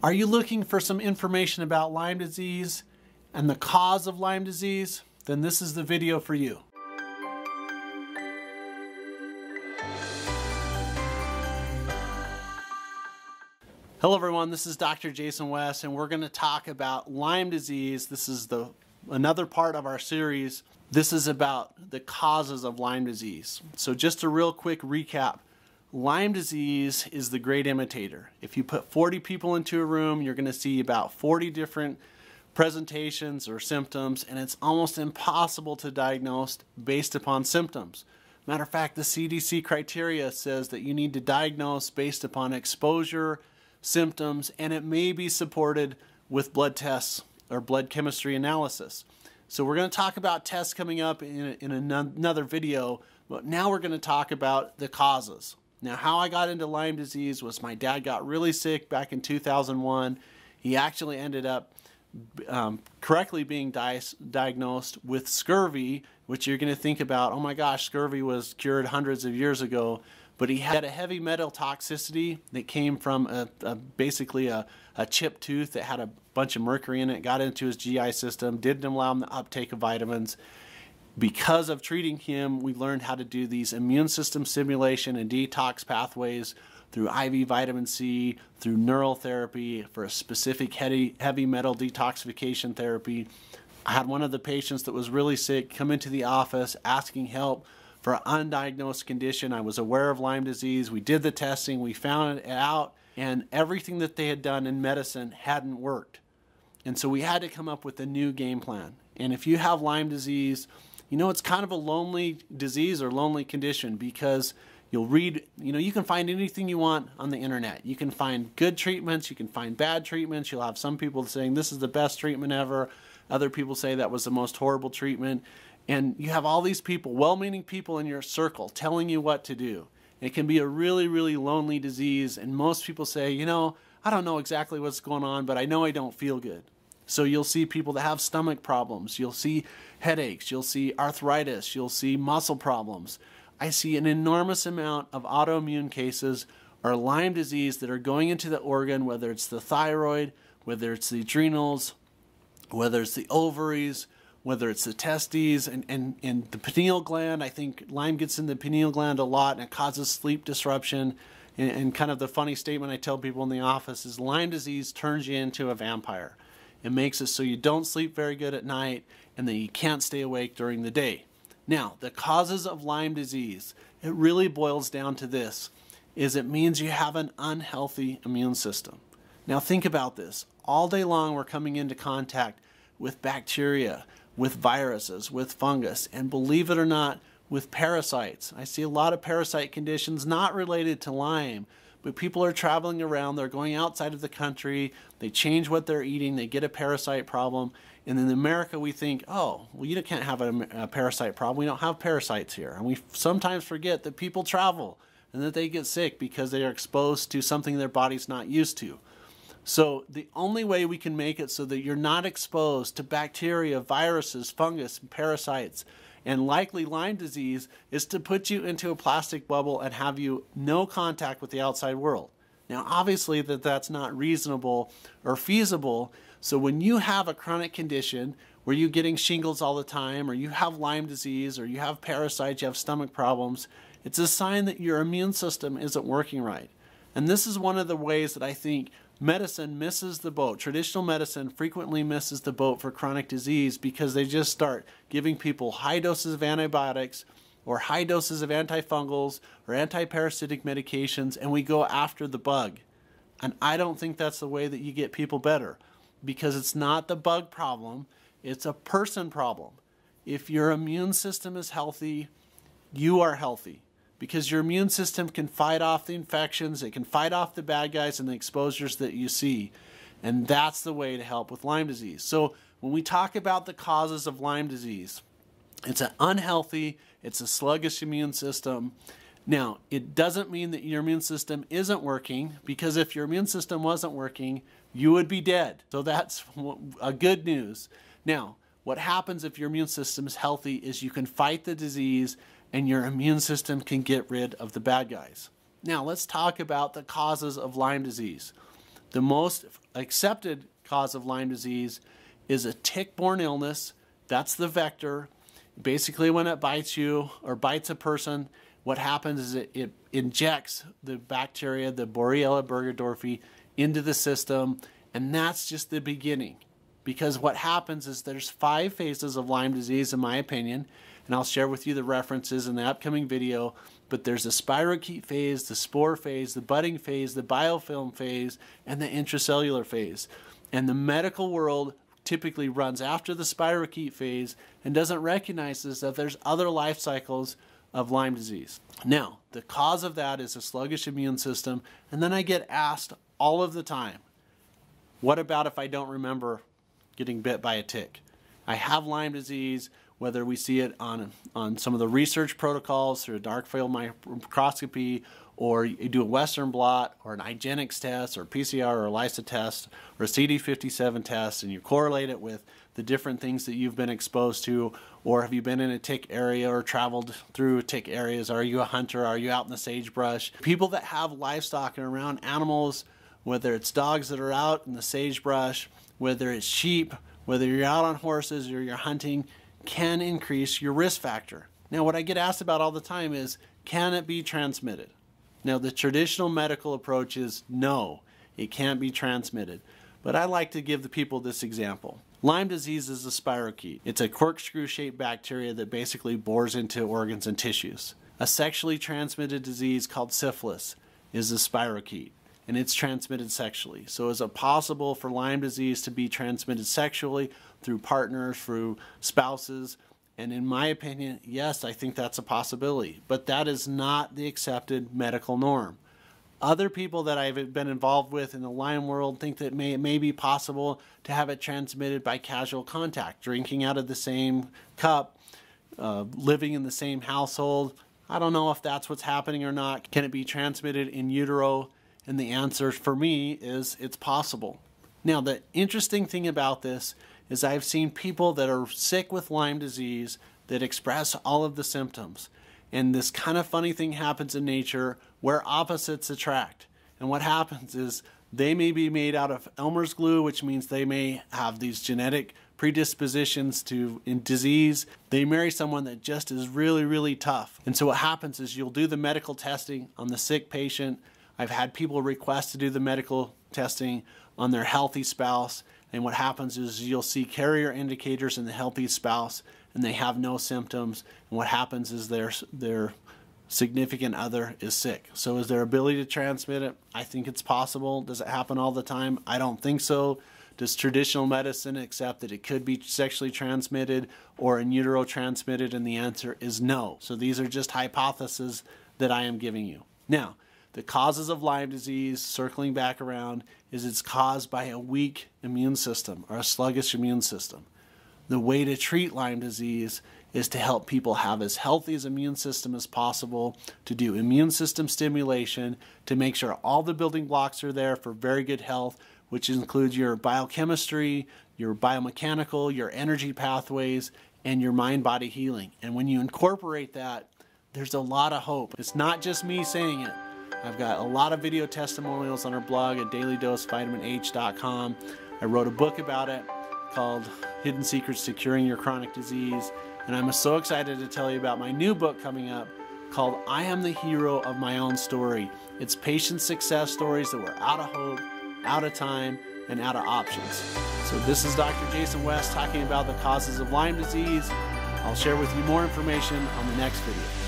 Are you looking for some information about Lyme disease and the cause of Lyme disease? Then this is the video for you. Hello everyone, this is Dr. Jason West and we're going to talk about Lyme disease. This is another part of our series. This is about the causes of Lyme disease. So just a real quick recap. Lyme disease is the great imitator. If you put 40 people into a room, you're going to see about 40 different presentations or symptoms, and it's almost impossible to diagnose based upon symptoms. Matter of fact, the CDC criteria says that you need to diagnose based upon exposure, symptoms, and it may be supported with blood tests or blood chemistry analysis. So we're going to talk about tests coming up in another video, but now we're going to talk about the causes. Now, how I got into Lyme disease was my dad got really sick back in 2001. He actually ended up correctly being diagnosed with scurvy, which you're going to think about, oh my gosh, scurvy was cured hundreds of years ago. But he had a heavy metal toxicity that came from basically a chipped tooth that had a bunch of mercury in it, got into his GI system, didn't allow him the uptake of vitamins. Because of treating him, we learned how to do these immune system stimulation and detox pathways through IV vitamin C, through neural therapy for a specific heavy metal detoxification therapy. I had one of the patients that was really sick come into the office asking help for an undiagnosed condition. I was aware of Lyme disease. We did the testing, we found it out, and everything that they had done in medicine hadn't worked. And so we had to come up with a new game plan. And if you have Lyme disease, you know, it's kind of a lonely disease or lonely condition because you'll read, you can find anything you want on the internet. You can find good treatments, you can find bad treatments. You'll have some people saying this is the best treatment ever. Other people say that was the most horrible treatment. And you have all these people, well-meaning people in your circle telling you what to do. It can be a really, really lonely disease. And most people say, I don't know exactly what's going on, but I know I don't feel good. So you'll see people that have stomach problems. You'll see headaches. You'll see arthritis. You'll see muscle problems. I see an enormous amount of autoimmune cases or Lyme disease that are going into the organ, whether it's the thyroid, whether it's the adrenals, whether it's the ovaries, whether it's the testes and the pineal gland. I think Lyme gets in the pineal gland a lot and it causes sleep disruption. And kind of the funny statement I tell people in the office is Lyme disease turns you into a vampire. It makes it so you don't sleep very good at night and that you can't stay awake during the day. Now, the causes of Lyme disease, it really boils down to this, is it means you have an unhealthy immune system. Now think about this. All day long we're coming into contact with bacteria, with viruses, with fungus, and believe it or not, with parasites. I see a lot of parasite conditions not related to Lyme, but people are traveling around, they're going outside of the country, they change what they're eating, they get a parasite problem, and in America we think, oh, well, you can't have a parasite problem, we don't have parasites here. And we sometimes forget that people travel and that they get sick because they are exposed to something their body's not used to. So the only way we can make it so that you're not exposed to bacteria, viruses, fungus, parasites, and likely Lyme disease is to put you into a plastic bubble and have you no contact with the outside world. Now obviously that's not reasonable or feasible, so when you have a chronic condition where you're getting shingles all the time, or you have Lyme disease, or you have parasites, you have stomach problems, it's a sign that your immune system isn't working right. And this is one of the ways that I think medicine misses the boat. Traditional medicine frequently misses the boat for chronic disease because they just start giving people high doses of antibiotics or high doses of antifungals or antiparasitic medications, and we go after the bug. And I don't think that's the way that you get people better, because it's not the bug problem, it's a person problem. If your immune system is healthy, you are healthy. Because your immune system can fight off the infections, it can fight off the bad guys and the exposures that you see. And that's the way to help with Lyme disease. So when we talk about the causes of Lyme disease, it's an unhealthy, it's a sluggish immune system. Now, it doesn't mean that your immune system isn't working, because if your immune system wasn't working, you would be dead. So that's a good news. Now, what happens if your immune system is healthy is you can fight the disease and your immune system can get rid of the bad guys. Now let's talk about the causes of Lyme disease. The most accepted cause of Lyme disease is a tick-borne illness. That's the vector. Basically, when it bites you or bites a person, what happens is it injects the bacteria, the Borrelia burgdorferi, into the system, and that's just the beginning. Because what happens is there's 5 phases of Lyme disease, in my opinion, and I'll share with you the references in the upcoming video, but there's the spirochete phase, the spore phase, the budding phase, the biofilm phase, and the intracellular phase. And the medical world typically runs after the spirochete phase and doesn't recognize that there's other life cycles of Lyme disease. Now, the cause of that is a sluggish immune system, and then I get asked all of the time, what about if I don't remember getting bit by a tick? I have Lyme disease, whether we see it on some of the research protocols through a dark field microscopy, or you do a Western blot, or an IGeneX test, or PCR, or a ELISA test, or a CD57 test, and you correlate it with the different things that you've been exposed to, or have you been in a tick area or traveled through tick areas? Are you a hunter? Are you out in the sagebrush? People that have livestock and around animals, whether it's dogs that are out in the sagebrush, whether it's sheep, whether you're out on horses or you're hunting, can increase your risk factor. Now, what I get asked about all the time is, can it be transmitted? Now, the traditional medical approach is no, it can't be transmitted. But I like to give the people this example. Lyme disease is a spirochete. It's a corkscrew-shaped bacteria that basically bores into organs and tissues. A sexually transmitted disease called syphilis is a spirochete, and it's transmitted sexually. So is it possible for Lyme disease to be transmitted sexually through partners, through spouses? And in my opinion, yes, I think that's a possibility, but that is not the accepted medical norm. Other people that I've been involved with in the Lyme world think that it may be possible to have it transmitted by casual contact, drinking out of the same cup, living in the same household. I don't know if that's what's happening or not. Can it be transmitted in utero? And the answer for me is it's possible. Now, the interesting thing about this is I've seen people that are sick with Lyme disease that express all of the symptoms. And this kind of funny thing happens in nature where opposites attract. And what happens is they may be made out of Elmer's glue, which means they may have these genetic predispositions to disease. They marry someone that just is really, really tough. And so what happens is you'll do the medical testing on the sick patient. I've had people request to do the medical testing on their healthy spouse. And what happens is you'll see carrier indicators in the healthy spouse and they have no symptoms. And what happens is their significant other is sick. So is there ability to transmit it? I think it's possible. Does it happen all the time? I don't think so. Does traditional medicine accept that it could be sexually transmitted or in utero transmitted? And the answer is no. So these are just hypotheses that I am giving you. Now, the causes of Lyme disease, circling back around, is it's caused by a weak immune system or a sluggish immune system. The way to treat Lyme disease is to help people have as healthy as immune system as possible, to do immune system stimulation, to make sure all the building blocks are there for very good health, which includes your biochemistry, your biomechanical, your energy pathways, and your mind-body healing. And when you incorporate that, there's a lot of hope. It's not just me saying it. I've got a lot of video testimonials on our blog at dailydosevitamin-h.com. I wrote a book about it called Hidden Secrets to Curing Your Chronic Disease. And I'm so excited to tell you about my new book coming up called I Am the Hero of My Own Story. It's patient success stories that were out of hope, out of time, and out of options. So this is Dr. Jason West talking about the causes of Lyme disease. I'll share with you more information on the next video.